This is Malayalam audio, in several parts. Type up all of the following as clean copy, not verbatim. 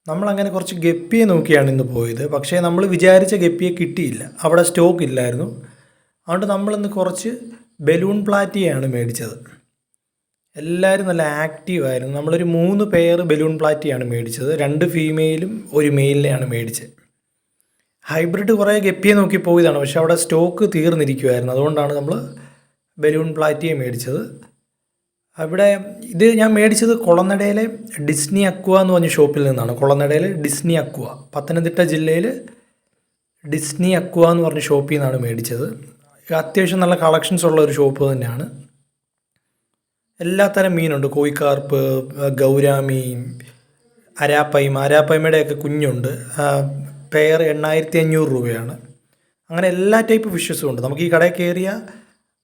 നമ്മളങ്ങനെ കുറച്ച് ഗപ്പിയെ നോക്കിയാണ് ഇന്ന് പോയത്. പക്ഷേ നമ്മൾ വിചാരിച്ച ഗപ്പിയെ കിട്ടിയില്ല. അവിടെ സ്റ്റോക്ക് ഇല്ലായിരുന്നു. അതുകൊണ്ട് നമ്മളിന്ന് കുറച്ച് ബലൂൺ പ്ലാറ്റിയാണ് മേടിച്ചത്. എല്ലാവരും നല്ല ആക്റ്റീവായിരുന്നു. നമ്മളൊരു 3 പെയർ ബലൂൺ പ്ലാറ്റിയാണ് മേടിച്ചത്. 2 ഫീമെയിലും 1 മെയിലിനെയാണ് മേടിച്ചത്. ഹൈബ്രിഡ് കുറേ ഗപ്പിയെ നോക്കി പോയതാണ്, പക്ഷേ അവിടെ സ്റ്റോക്ക് തീർന്നിരിക്കുമായിരുന്നു. അതുകൊണ്ടാണ് നമ്മൾ ബലൂൺ പ്ലാറ്റിയെ മേടിച്ചത്. അവിടെ ഇത് ഞാൻ മേടിച്ചത് കുളനടയിലെ ഡിസ്നി അക്വ എന്ന് പറഞ്ഞ ഷോപ്പിൽ നിന്നാണ്. കുളനടയിൽ ഡിസ്നി അക്വ, പത്തനംതിട്ട ജില്ലയിൽ ഡിസ്നി അക്വ എന്ന് പറഞ്ഞ ഷോപ്പിൽ നിന്നാണ് മേടിച്ചത്. അത്യാവശ്യം നല്ല കളക്ഷൻസ് ഉള്ള ഒരു ഷോപ്പ് തന്നെയാണ്. എല്ലാത്തരം മീനുണ്ട്. കോഴിക്കാർപ്പ്, ഗൗരാമി, അരാപ്പൈമയുടെയൊക്കെ കുഞ്ഞുണ്ട്. പെയർ 8500 രൂപയാണ്. അങ്ങനെ എല്ലാ ടൈപ്പ് ഫിഷസും ഉണ്ട്. നമുക്ക് ഈ കടയിൽ കയറിയാൽ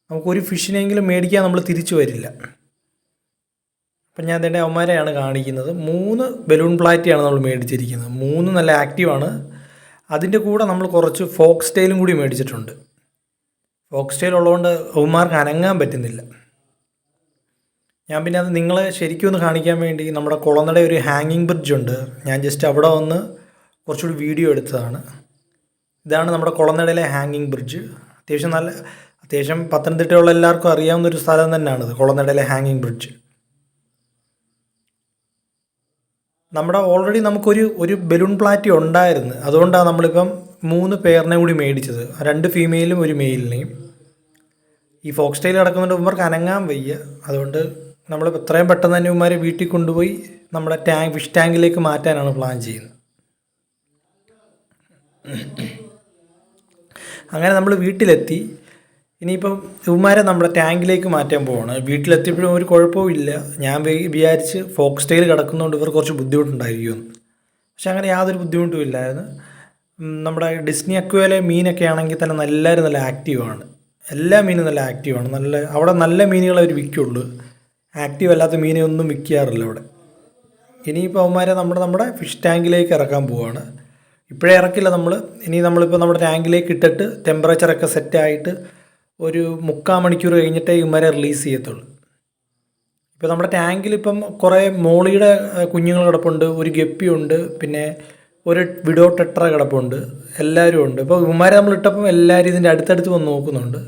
നമുക്കൊരു ഫിഷിനെങ്കിലും മേടിക്കാൻ നമ്മൾ തിരിച്ചു വരില്ല. അപ്പം ഞാൻ തന്നെ അവന്മാരെയാണ് കാണിക്കുന്നത്. 3 ബലൂൺ പ്ലാറ്റിയാണ് നമ്മൾ മേടിച്ചിരിക്കുന്നത്. 3 നല്ല ആക്റ്റീവാണ്. അതിൻ്റെ കൂടെ നമ്മൾ കുറച്ച് ഫോക്സ് ടെയിലും കൂടി മേടിച്ചിട്ടുണ്ട്. ഫോക്സ് ടെയിൽ ഉള്ളതുകൊണ്ട് അവന്മാർക്ക് അനങ്ങാൻ പറ്റുന്നില്ല. ഞാൻ പിന്നെ അത് നിങ്ങളെ ശരിക്കും ഒന്ന് കാണിക്കാൻ വേണ്ടി നമ്മുടെ കുളനട ഒരു ഹാങ്ങിങ് ബ്രിഡ്ജ് ഉണ്ട്. ഞാൻ ജസ്റ്റ് അവിടെ വന്ന് കുറച്ചുകൂടി വീഡിയോ എടുത്തതാണ്. ഇതാണ് നമ്മുടെ കുളനടയിലെ ഹാങ്ങിങ് ബ്രിഡ്ജ്. അത്യാവശ്യം പത്തനംതിട്ടയുള്ള എല്ലാവർക്കും അറിയാവുന്നൊരു സ്ഥലം തന്നെയാണിത്, കുളനടയിലെ ഹാങ്ങിങ് ബ്രിഡ്ജ്. നമ്മുടെ ഓൾറെഡി നമുക്കൊരു ബലൂൺ പ്ലാറ്റി ഉണ്ടായിരുന്നു. അതുകൊണ്ടാണ് നമ്മളിപ്പം 3 പെയറിനെ കൂടി മേടിച്ചത്. 2 ഫീമെയിലും 1 മെയിലിനെയും. ഈ ഫോക്സ് ടെയിൽ കിടക്കുന്നുണ്ട്, ഇവർക്ക് അനങ്ങാൻ വയ്യ. അതുകൊണ്ട് നമ്മൾ എത്രയും പെട്ടെന്ന് തന്നെ ഇവന്മാരെ വീട്ടിൽ കൊണ്ടുപോയി നമ്മുടെ ഫിഷ് ടാങ്കിലേക്ക് മാറ്റാനാണ് പ്ലാൻ ചെയ്യുന്നത്. അങ്ങനെ നമ്മൾ വീട്ടിലെത്തി. ഇനിയിപ്പം ഇവന്മാരെ നമ്മുടെ ടാങ്കിലേക്ക് മാറ്റാൻ പോവാണ്. വീട്ടിലെത്തിയപ്പോഴും ഒരു കുഴപ്പമില്ല. ഞാൻ വിചാരിച്ച് ഫോക്സ് ടെയിൽ കിടക്കുന്നതുകൊണ്ട് ഇവർ കുറച്ച് ബുദ്ധിമുട്ടുണ്ടായിരിക്കുമെന്ന്. പക്ഷെ അങ്ങനെ യാതൊരു ബുദ്ധിമുട്ടും ഇല്ലായിരുന്നു. നമ്മുടെ ഡിസ്നി അക്വയിലെ മീനൊക്കെ ആണെങ്കിൽ തന്നെ എല്ലാവരും നല്ല ആക്റ്റീവാണ്. എല്ലാ മീനും നല്ല ആക്റ്റീവാണ്. അവിടെ നല്ല മീനുകൾ അവർ വിൽക്കുള്ളൂ. ആക്റ്റീവ് അല്ലാത്ത മീനെ ഒന്നും വിൽക്കാറില്ല അവിടെ. ഇനിയിപ്പോൾ അവന്മാരെ നമ്മുടെ ഫിഷ് ടാങ്കിലേക്ക് ഇറക്കാൻ പോവുകയാണ്. ഇപ്പോഴേ ഇറക്കില്ല നമ്മൾ. നമ്മളിപ്പോൾ നമ്മുടെ ടാങ്കിലേക്ക് ഇട്ടിട്ട് ടെമ്പറേച്ചറൊക്കെ സെറ്റായിട്ട് ഒരു 3/4 മണിക്കൂർ കഴിഞ്ഞിട്ടേ ഇവന്മാരെ റിലീസ് ചെയ്യത്തുള്ളൂ. ഇപ്പോൾ നമ്മുടെ ടാങ്കിലിപ്പം കുറേ മോളിയുടെ കുഞ്ഞുങ്ങൾ കിടപ്പുണ്ട്, ഒരു ഗപ്പിയുണ്ട്, പിന്നെ ഒരു വിഡോ ടെട്ര കിടപ്പുണ്ട്. എല്ലാവരും ഉണ്ട്. ഇപ്പോൾ ഇവന്മാരെ നമ്മൾ ഇട്ടപ്പം എല്ലാവരും ഇതിൻ്റെ അടുത്തടുത്ത് വന്ന് നോക്കുന്നുണ്ട്.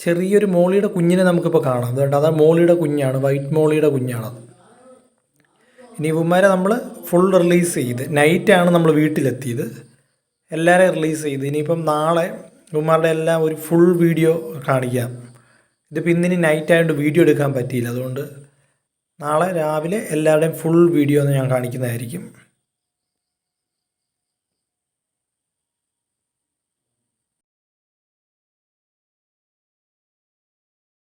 ചെറിയൊരു മോളിയുടെ കുഞ്ഞിനെ നമുക്കിപ്പോൾ കാണാം. അതുകൊണ്ട് അതാ മോളിയുടെ കുഞ്ഞാണ്, വൈറ്റ് മോളിയുടെ കുഞ്ഞാണത്. ഇനി ഇവന്മാരെ നമ്മൾ ഫുൾ റിലീസ് ചെയ്ത് നൈറ്റാണ് നമ്മൾ വീട്ടിലെത്തിയത്. എല്ലാവരെയും റിലീസ് ചെയ്ത് ഇനിയിപ്പം നാളെ ഇവന്മാരുടെ എല്ലാം ഒരു ഫുൾ വീഡിയോ കാണിക്കാം. ഇതിപ്പോൾ ഇന്നിനി നൈറ്റായതുകൊണ്ട് വീഡിയോ എടുക്കാൻ പറ്റിയില്ല. അതുകൊണ്ട് നാളെ രാവിലെ എല്ലാവരുടെയും ഫുൾ വീഡിയോ ഞാൻ കാണിക്കുന്നതായിരിക്കും.